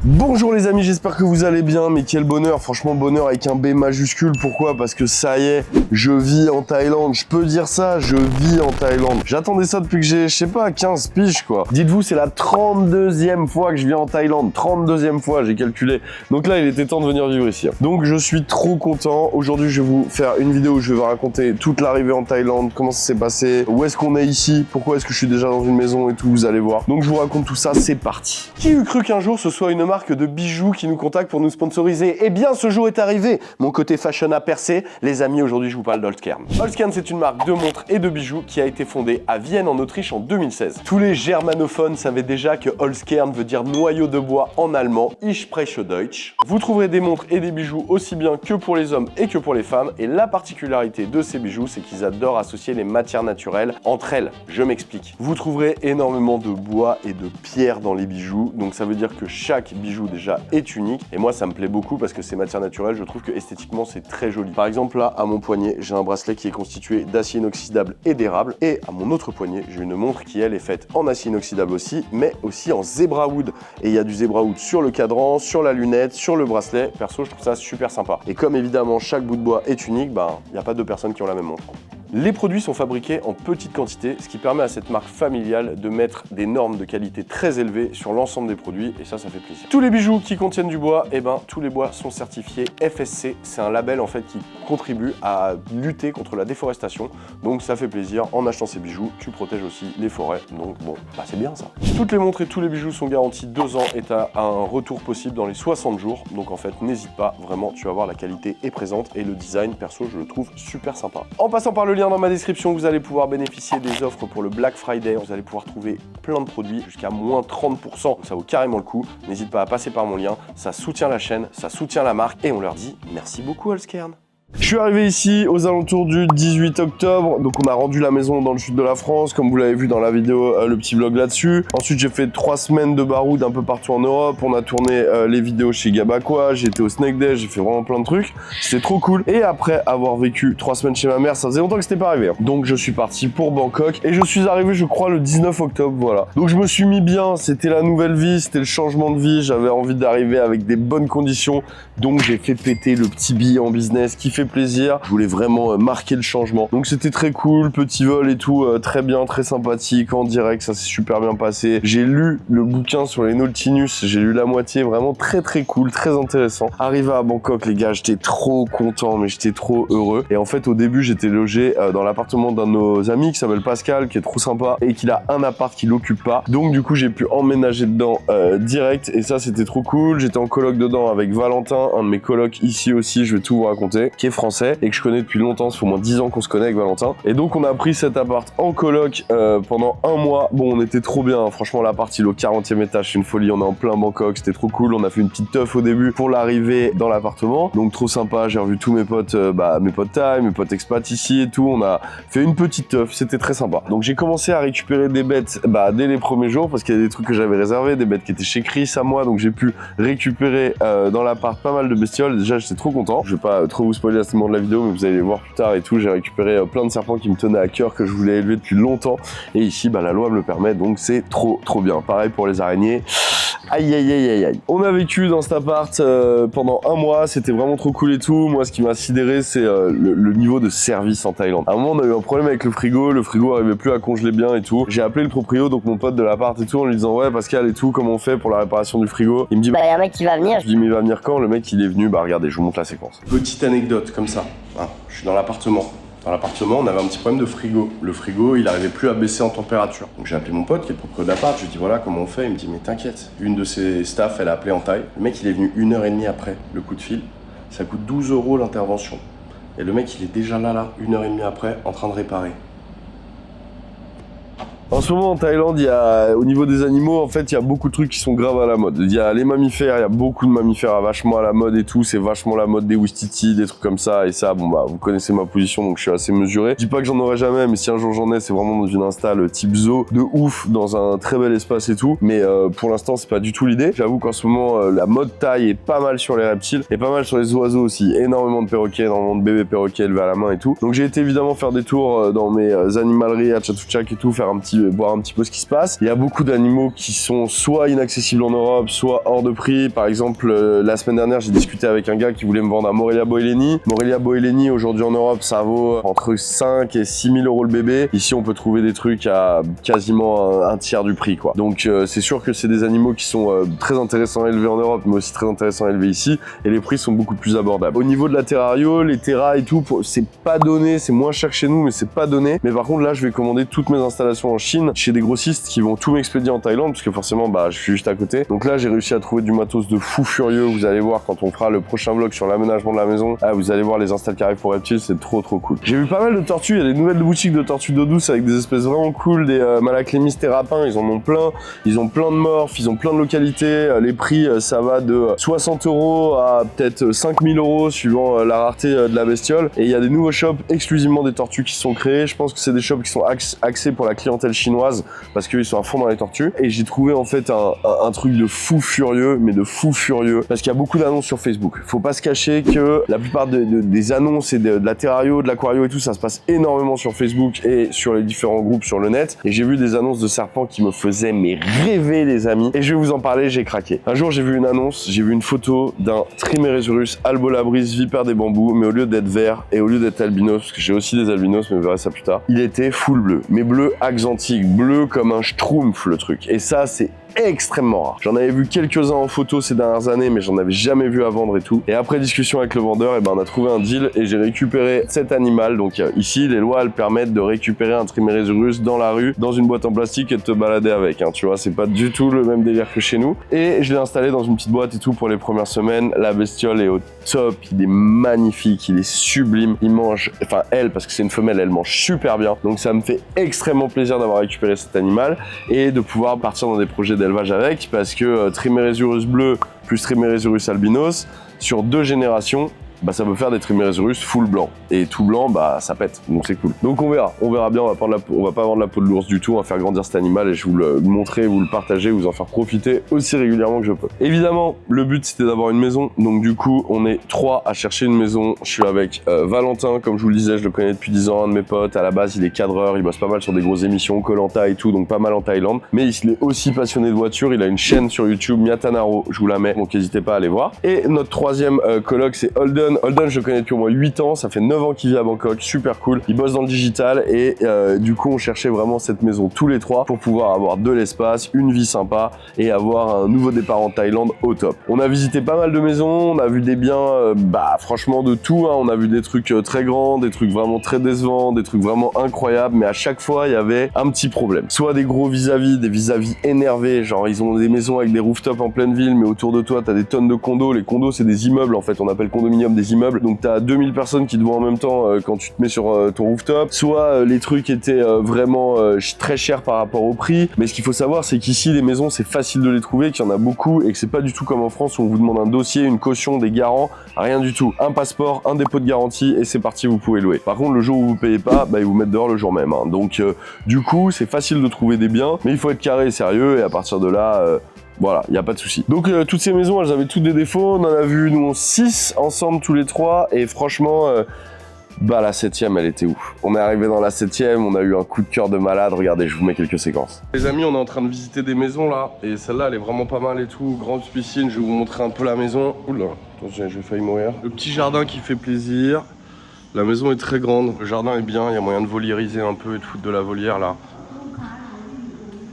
Bonjour les amis, j'espère que vous allez bien, mais quel bonheur, franchement bonheur avec un B majuscule. Pourquoi? Parce que ça y est, je vis en Thaïlande, je peux dire ça, je vis en Thaïlande. J'attendais ça depuis que j'ai, je sais pas, 15 piges quoi. Dites-vous, c'est la 32e fois que je viens en Thaïlande, 32e fois, j'ai calculé. Donc là, il était temps de venir vivre ici. Donc je suis trop content. Aujourd'hui, je vais vous faire une vidéo où je vais vous raconter toute l'arrivée en Thaïlande, comment ça s'est passé, où est-ce qu'on est ici, pourquoi est-ce que je suis déjà dans une maison et tout, vous allez voir. Donc je vous raconte tout ça, c'est parti. Qui eût cru qu'un jour ce soit une marque de bijoux qui nous contacte pour nous sponsoriser? Eh bien, ce jour est arrivé. Mon côté fashion a percé. Les amis, aujourd'hui, je vous parle d'Holzkern. Holzkern, c'est une marque de montres et de bijoux qui a été fondée à Vienne, en Autriche, en 2016. Tous les germanophones savaient déjà que Holzkern veut dire noyau de bois en allemand, Ich spreche Deutsch. Vous trouverez des montres et des bijoux aussi bien que pour les hommes et que pour les femmes. Et la particularité de ces bijoux, c'est qu'ils adorent associer les matières naturelles entre elles. Je m'explique. Vous trouverez énormément de bois et de pierres dans les bijoux. Donc ça veut dire que chaque bijou déjà est unique, et moi ça me plaît beaucoup parce que ces matières naturelles, je trouve que esthétiquement c'est très joli. Par exemple là à mon poignet j'ai un bracelet qui est constitué d'acier inoxydable et d'érable, et à mon autre poignet j'ai une montre qui elle est faite en acier inoxydable aussi, mais aussi en zebra wood, et il y a du zebra wood sur le cadran, sur la lunette, sur le bracelet. Perso je trouve ça super sympa, et comme évidemment chaque bout de bois est unique, il n'y a pas deux personnes qui ont la même montre. Les produits sont fabriqués en petite quantité, ce qui permet à cette marque familiale de mettre des normes de qualité très élevées sur l'ensemble des produits, et ça fait plaisir. Tous les bijoux qui contiennent du bois, tous les bois sont certifiés FSC. C'est un label en fait qui contribue à lutter contre la déforestation, donc ça fait plaisir. En achetant ces bijoux, tu protèges aussi les forêts, donc bon, c'est bien ça. Toutes les montres et tous les bijoux sont garantis 2 ans et tu as un retour possible dans les 60 jours, donc en fait n'hésite pas, vraiment tu vas voir, la qualité est présente et le design perso je le trouve super sympa. En passant par le lien dans ma description, vous allez pouvoir bénéficier des offres pour le Black Friday. Vous allez pouvoir trouver plein de produits jusqu'à moins 30%. Donc ça vaut carrément le coup. N'hésite pas à passer par mon lien. Ça soutient la chaîne, ça soutient la marque, et on leur dit merci beaucoup Holzkern. Je suis arrivé ici aux alentours du 18 octobre, donc on a rendu la maison dans le sud de la France, comme vous l'avez vu dans la vidéo, le petit vlog là-dessus. Ensuite j'ai fait 3 semaines de baroud un peu partout en Europe, on a tourné les vidéos chez Gabaqua, j'ai été au Snake Day, j'ai fait vraiment plein de trucs, c'était trop cool. Et après avoir vécu 3 semaines chez ma mère, ça faisait longtemps que c'était pas arrivé, donc je suis parti pour Bangkok, et je suis arrivé je crois le 19 octobre, voilà. Donc je me suis mis bien, c'était la nouvelle vie, c'était le changement de vie, j'avais envie d'arriver avec des bonnes conditions, donc j'ai fait péter le petit billet en business qui fait plaisir. Je voulais vraiment marquer le changement. Donc c'était très cool, petit vol et tout, très bien, très sympathique, en direct, ça s'est super bien passé. J'ai lu le bouquin sur les Nautilus, j'ai lu la moitié, vraiment très cool, très intéressant. Arrivé à Bangkok, les gars, j'étais trop content, mais j'étais trop heureux. Et en fait, au début, j'étais logé dans l'appartement d'un de nos amis qui s'appelle Pascal, qui est trop sympa, et qui a un appart qui l'occupe pas. Donc du coup, j'ai pu emménager dedans direct, et ça, c'était trop cool. J'étais en coloc dedans avec Valentin, un de mes colocs ici aussi, je vais tout vous raconter, qui est français et que je connais depuis longtemps, ça fait au moins 10 ans qu'on se connaît avec Valentin. Et donc on a pris cet appart en coloc pendant 1 mois. Bon, on était trop bien, hein. Franchement l'appart il est au 40e étage, c'est une folie, on est en plein Bangkok, c'était trop cool. On a fait une petite teuf au début pour l'arrivée dans l'appartement, donc trop sympa. J'ai revu tous mes potes, mes potes Thaï, mes potes expats ici et tout. On a fait une petite teuf, c'était très sympa. Donc j'ai commencé à récupérer des bêtes dès les premiers jours, parce qu'il y a des trucs que j'avais réservés, des bêtes qui étaient chez Chris à moi, donc j'ai pu récupérer dans l'appart pas mal de bestioles. Déjà j'étais trop content, je vais pas trop vous spoiler à ce moment de la vidéo, mais vous allez les voir plus tard et tout. J'ai récupéré plein de serpents qui me tenaient à cœur, que je voulais élever depuis longtemps, et ici la loi me le permet, donc c'est trop bien. Pareil pour les araignées. Aïe. On a vécu dans cet appart pendant 1 mois, c'était vraiment trop cool et tout. Moi ce qui m'a sidéré c'est le niveau de service en Thaïlande. À un moment on a eu un problème avec le frigo arrivait plus à congeler bien et tout. J'ai appelé le proprio, donc mon pote de l'appart et tout, en lui disant ouais Pascal et tout, comment on fait pour la réparation du frigo? Il me dit y a un mec qui va venir. Je dis mais il va venir quand? Le mec il est venu, regardez, je vous montre la séquence. Petite anecdote comme ça, je suis dans l'appartement. Dans l'appartement, on avait un petit problème de frigo. Le frigo, il n'arrivait plus à baisser en température. Donc j'ai appelé mon pote qui est le propriétaire d'appart, je lui dis voilà comment on fait. Il me dit mais t'inquiète. Une de ses staffs, elle a appelé en Thaï. Le mec il est venu 1h30 après le coup de fil. Ça coûte 12 € l'intervention. Et le mec il est déjà là, 1h30 après, en train de réparer. En ce moment en Thaïlande, au niveau des animaux, en fait, il y a beaucoup de trucs qui sont graves à la mode. Il y a les mammifères, il y a beaucoup de mammifères vachement à la mode et tout. C'est vachement la mode des Ouistiti, des trucs comme ça. Et ça, vous connaissez ma position, donc je suis assez mesuré. Je dis pas que j'en aurai jamais, mais si un jour j'en ai, c'est vraiment dans une install type zoo, de ouf, dans un très bel espace et tout. Mais pour l'instant, c'est pas du tout l'idée. J'avoue qu'en ce moment, la mode Thaï est pas mal sur les reptiles et pas mal sur les oiseaux aussi. Énormément de perroquets, énormément de bébés perroquets élevés à la main et tout. Donc j'ai été évidemment faire des tours dans mes animaleries à Chatuchak et tout, faire un petit voir un petit peu ce qui se passe. Il y a beaucoup d'animaux qui sont soit inaccessibles en Europe, soit hors de prix. Par exemple, la semaine dernière, j'ai discuté avec un gars qui voulait me vendre un Morelia boeleni. Morelia boeleni, aujourd'hui en Europe, ça vaut entre 5 et 6 000 € le bébé. Ici, on peut trouver des trucs à quasiment un tiers du prix, quoi. Donc, c'est sûr que c'est des animaux qui sont très intéressants à élever en Europe, mais aussi très intéressants à élever ici. Et les prix sont beaucoup plus abordables. Au niveau de la terrario, les terras et tout, c'est pas donné, c'est moins cher que chez nous, mais c'est pas donné. Mais par contre, là, je vais commander toutes mes installations en Chine chez des grossistes qui vont tout m'expédier en Thaïlande, parce que forcément, bah, je suis juste à côté. Donc là, j'ai réussi à trouver du matos de fou furieux. Vous allez voir quand on fera le prochain vlog sur l'aménagement de la maison. Ah, vous allez voir les installs qui arrivent pour reptiles, c'est trop cool. J'ai vu pas mal de tortues, il y a des nouvelles boutiques de tortues d'eau douce avec des espèces vraiment cool, des Malaclémis terrapins, ils en ont plein. Ils ont plein de morphes, ils ont plein de localités. Les prix, ça va de 60 € à peut-être 5 000 € suivant la rareté de la bestiole. Et il y a des nouveaux shops exclusivement des tortues qui sont créés. Je pense que c'est des shops qui sont axés pour la clientèle chinoise parce qu'ils sont à fond dans les tortues. Et j'ai trouvé en fait un truc de fou furieux, mais de fou furieux, parce qu'il y a beaucoup d'annonces sur Facebook. Faut pas se cacher que la plupart des annonces et de la terrario, de l'aquario et tout, ça se passe énormément sur Facebook et sur les différents groupes sur le net. Et j'ai vu des annonces de serpents qui me faisaient mais rêver, les amis. Et je vais vous en parler, j'ai craqué. Un jour, j'ai vu une annonce, j'ai vu une photo d'un Trimeresurus albolabris vipère des bambous, mais au lieu d'être vert et au lieu d'être albinos, parce que j'ai aussi des albinos, mais vous verrez ça plus tard, il était full bleu, mais bleu axanthique, bleu comme un schtroumpf le truc. Et ça, c'est extrêmement rare. J'en avais vu quelques-uns en photo ces dernières années, mais j'en avais jamais vu à vendre et tout. Et après discussion avec le vendeur, et ben on a trouvé un deal et j'ai récupéré cet animal. Donc ici, les lois elles permettent de récupérer un Trimeresurus dans la rue, dans une boîte en plastique et de te balader avec. Hein, tu vois, c'est pas du tout le même délire que chez nous. Et je l'ai installé dans une petite boîte et tout pour les premières semaines. La bestiole est au top, il est magnifique, il est sublime. Il mange, enfin elle, parce que c'est une femelle, elle mange super bien. Donc ça me fait extrêmement plaisir d'avoir récupéré cet animal et de pouvoir partir dans des projets d'élevage avec, parce que Trimeresurus bleu plus Trimeresurus albinos, sur 2 générations, bah ça peut faire des Trimeresurus full blanc. Et tout blanc, bah ça pète, donc c'est cool. Donc on verra bien, on va pas vendre la peau de l'ours du tout, on va faire grandir cet animal et je vais vous le montrer, vous le partager, vous en faire profiter aussi régulièrement que je peux. Évidemment, le but c'était d'avoir une maison, donc du coup on est 3 à chercher une maison. Je suis avec Valentin, comme je vous le disais, je le connais depuis 10 ans, un de mes potes. À la base il est cadreur, il bosse pas mal sur des grosses émissions, Koh Lanta et tout, donc pas mal en Thaïlande. Mais il est aussi passionné de voitures, il a une chaîne sur YouTube, Miatanaro, je vous la mets, donc n'hésitez pas à aller voir. Et notre troisième coloc c'est Holden. Holden, je le connais depuis au moins 8 ans, ça fait 9 ans qu'il vit à Bangkok, super cool. Il bosse dans le digital et du coup on cherchait vraiment cette maison tous les 3 pour pouvoir avoir de l'espace, une vie sympa et avoir un nouveau départ en Thaïlande au top. On a visité pas mal de maisons, on a vu des biens, bah franchement de tout, hein. On a vu des trucs très grands, des trucs vraiment très décevants, des trucs vraiment incroyables, mais à chaque fois il y avait un petit problème. Soit des gros vis-à-vis, des vis-à-vis énervés, genre ils ont des maisons avec des rooftops en pleine ville, mais autour de toi t'as des tonnes de condos. Les condos c'est des immeubles en fait, on appelle condominium des immeubles. Donc t'as 2000 personnes qui te voient en même temps quand tu te mets sur ton rooftop. Soit les trucs étaient vraiment très chers par rapport au prix. Mais ce qu'il faut savoir, c'est qu'ici les maisons c'est facile de les trouver, qu'il y en a beaucoup et que c'est pas du tout comme en France où on vous demande un dossier, une caution, des garants, rien du tout. Un passeport, un dépôt de garantie et c'est parti, vous pouvez louer. Par contre le jour où vous payez pas, bah ils vous mettent dehors le jour même. Hein. Donc du coup c'est facile de trouver des biens, mais il faut être carré et sérieux et à partir de là voilà, il n'y a pas de souci. Donc toutes ces maisons, elles avaient toutes des défauts. On en a vu, nous, 6 ensemble, tous les 3. Et franchement, bah la 7e, elle était ouf. On est arrivé dans la 7e, on a eu un coup de cœur de malade. Regardez, je vous mets quelques séquences. Les amis, on est en train de visiter des maisons, là. Et celle-là, elle est vraiment pas mal et tout. Grande piscine, je vais vous montrer un peu la maison. Oula, attention, je vais failli mourir. Le petit jardin qui fait plaisir. La maison est très grande. Le jardin est bien, il y a moyen de voliériser un peu et de foutre de la volière, là.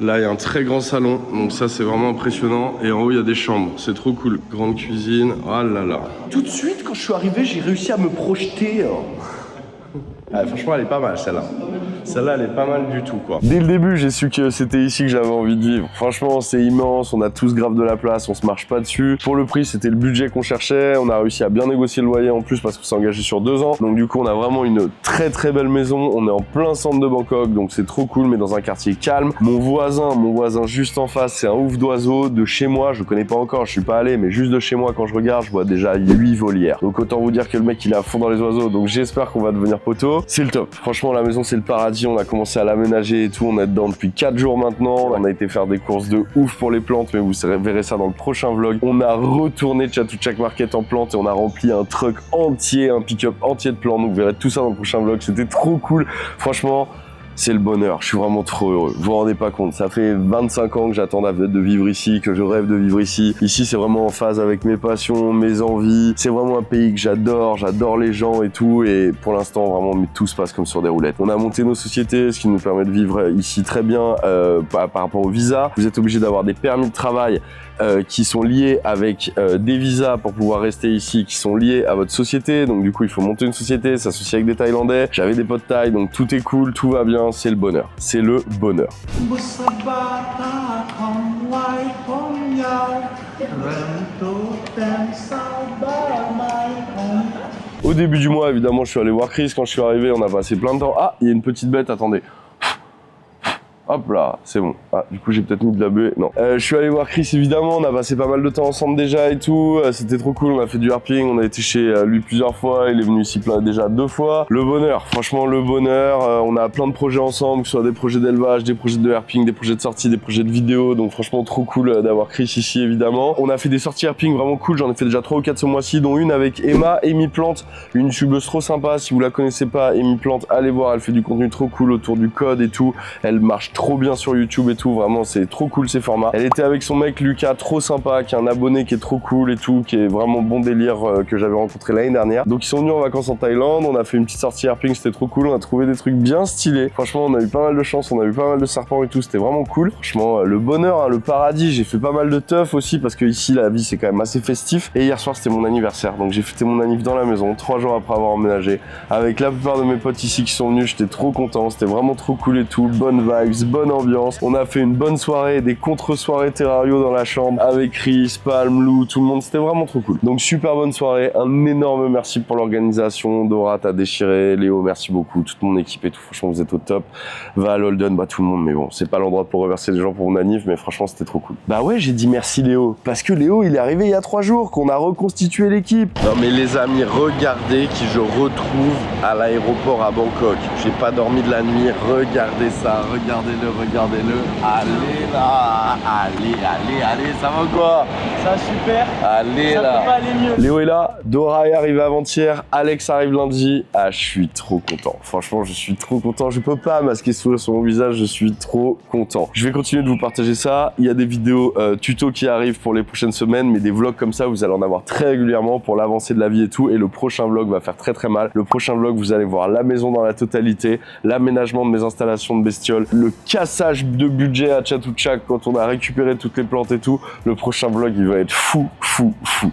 Là, il y a un très grand salon, donc ça, c'est vraiment impressionnant. Et en haut, il y a des chambres, c'est trop cool. Grande cuisine, oh là là. Tout de suite, quand je suis arrivé, j'ai réussi à me projeter. Ah, franchement, elle est pas mal, celle-là. Celle-là, elle est pas mal du tout, quoi. Dès le début, j'ai su que c'était ici que j'avais envie de vivre. Franchement, c'est immense, on a tous grave de la place, on se marche pas dessus. Pour le prix, c'était le budget qu'on cherchait. On a réussi à bien négocier le loyer en plus parce qu'on s'est engagé sur 2 ans. Donc du coup, on a vraiment une très très belle maison. On est en plein centre de Bangkok, donc c'est trop cool, mais dans un quartier calme. Mon voisin juste en face, c'est un ouf d'oiseaux de chez moi. Je le connais pas encore, je suis pas allé, mais juste de chez moi, quand je regarde, je vois déjà 8 volières. Donc autant vous dire que le mec, il est à fond dans les oiseaux. Donc j'espère qu'on va devenir poteau. C'est le top. Franchement, la maison, c'est le paradis. On a commencé à l'aménager et tout. On est dedans depuis 4 jours maintenant. On a été faire des courses de ouf pour les plantes, mais vous verrez ça dans le prochain vlog. On a retourné Chatuchak Market en plantes et on a rempli un truck entier, un pick-up entier de plantes. Donc vous verrez tout ça dans le prochain vlog. C'était trop cool. Franchement, c'est le bonheur. Je suis vraiment trop heureux. Vous vous rendez pas compte, ça fait 25 ans que j'attends de vivre ici, que je rêve de vivre ici. Ici, c'est vraiment en phase avec mes passions, mes envies. C'est vraiment un pays que j'adore les gens et tout. Et pour l'instant, vraiment, tout se passe comme sur des roulettes. On a monté nos sociétés, ce qui nous permet de vivre ici très bien par rapport au visa. Vous êtes obligé d'avoir des permis de travail qui sont liés avec des visas pour pouvoir rester ici, qui sont liés à votre société. Donc du coup, il faut monter une société, s'associer avec des Thaïlandais. J'avais des potes thaï, donc tout est cool, tout va bien, c'est le bonheur. C'est le bonheur. Au début du mois, évidemment, je suis allé voir Chris. Quand je suis arrivé, on a passé plein de temps. Ah, il y a une petite bête, attendez. Hop là, c'est bon. Ah, du coup, j'ai peut-être mis de la buée. Non. Je suis allé voir Chris, évidemment. On a passé pas mal de temps ensemble déjà et tout. C'était trop cool. On a fait du harping. On a été chez lui plusieurs fois. Il est venu ici déjà 2 fois. Le bonheur. Franchement, le bonheur. On a plein de projets ensemble, que ce soit des projets d'élevage, des projets de harping, des projets de sortie, des projets de vidéo. Donc, franchement, trop cool d'avoir Chris ici, évidemment. On a fait des sorties harping vraiment cool. J'en ai fait déjà 3 ou 4 ce mois-ci, dont une avec Emma, Amy Plante, une youtubeuse trop sympa. Si vous la connaissez pas, Amy Plante, allez voir. Elle fait du contenu trop cool autour du code et tout. Elle marche trop bien sur YouTube et tout, vraiment c'est trop cool ces formats. Elle était avec son mec Lucas, trop sympa, qui est un abonné qui est trop cool et tout, qui est vraiment bon délire, que j'avais rencontré l'année dernière. Donc ils sont venus en vacances en Thaïlande, on a fait une petite sortie harping, c'était trop cool, on a trouvé des trucs bien stylés. Franchement, on a eu pas mal de chance, on a eu pas mal de serpents et tout, c'était vraiment cool. Franchement, le bonheur, hein, le paradis. J'ai fait pas mal de teuf aussi parce que ici la vie c'est quand même assez festif. Et hier soir c'était mon anniversaire, donc j'ai fêté mon anniv dans la maison 3 jours après avoir emménagé avec la plupart de mes potes ici qui sont venus. J'étais trop content, c'était vraiment trop cool et tout, bonne vibes, bonne ambiance. On a fait une bonne soirée, des contre-soirées Terrario dans la chambre avec Chris, Palm, Lou, tout le monde, c'était vraiment trop cool. Donc super bonne soirée, un énorme merci pour l'organisation. Dora, t'as déchiré, Léo, merci beaucoup, toute mon équipe et tout, franchement vous êtes au top. Val, Holden, bah tout le monde, mais bon, c'est pas l'endroit pour remercier les gens pour mon anniv, mais franchement c'était trop cool. Bah ouais, j'ai dit merci Léo, parce que Léo il est arrivé il y a 3 jours, qu'on a reconstitué l'équipe. Non mais les amis, regardez qui je retrouve à l'aéroport à Bangkok. J'ai pas dormi de la nuit, regardez ça, regardez-le, regardez-le. Allez là, allez, ça va quoi? Ça va super. Allez ça là. Ça peut pas aller mieux. Léo est là, Dora est arrivé avant-hier, Alex arrive lundi. Ah, je suis trop content. Franchement, je suis trop content. Je peux pas masquer sourire sur mon visage, je suis trop content. Je vais continuer de vous partager ça. Il y a des vidéos tuto qui arrivent pour les prochaines semaines, mais des vlogs comme ça, vous allez en avoir très régulièrement pour l'avancée de la vie et tout. Et le prochain vlog va faire très mal. Le prochain vlog, vous allez voir la maison dans la totalité, l'aménagement de mes installations de bestioles, le cassage de budget à Chatuchak quand on a récupéré toutes les plantes et tout. Le prochain vlog il va être fou.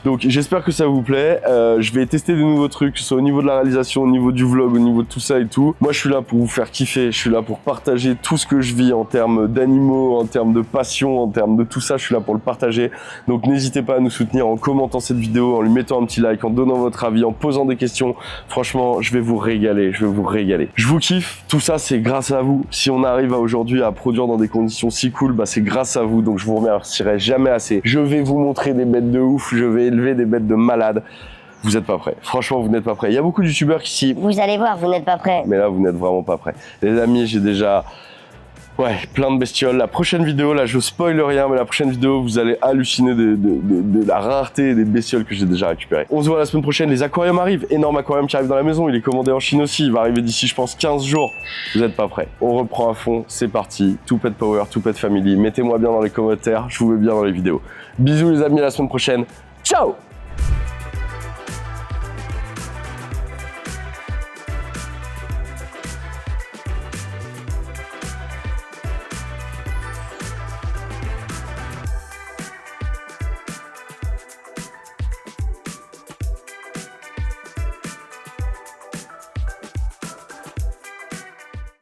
Donc j'espère que ça vous plaît. Je vais tester des nouveaux trucs, que ce soit au niveau de la réalisation, au niveau du vlog, au niveau de tout ça et tout. Moi je suis là pour vous faire kiffer, je suis là pour partager tout ce que je vis en termes d'animaux, en termes de passion, en termes de tout ça, je suis là pour le partager. Donc n'hésitez pas à nous soutenir en commentant cette vidéo, en lui mettant un petit like, en donnant votre avis, en posant des questions. Franchement, je vais vous régaler, je vous kiffe, tout ça c'est grâce à vous. Si on arrive à aujourd'hui à produire dans des conditions si cool, bah c'est grâce à vous, donc je vous remercierai jamais assez. Je vais vous montrer des bêtes de ouf, je vais élever des bêtes de malades. Vous n'êtes pas prêts, franchement vous n'êtes pas prêts. Il y a beaucoup de youtubeurs qui vous allez voir, vous n'êtes pas prêts. Mais là vous n'êtes vraiment pas prêts. Les amis, j'ai déjà plein de bestioles. La prochaine vidéo, là je spoil rien, mais la prochaine vidéo vous allez halluciner de la rareté des bestioles que j'ai déjà récupérées. On se voit la semaine prochaine, les aquariums arrivent, énorme aquarium qui arrive dans la maison, il est commandé en Chine aussi, il va arriver d'ici je pense 15 jours. Vous n'êtes pas prêts, on reprend à fond, c'est parti, tout pet power, tout pet family, mettez-moi bien dans les commentaires, je vous mets bien dans les vidéos. Bisous les amis, à la semaine prochaine, ciao.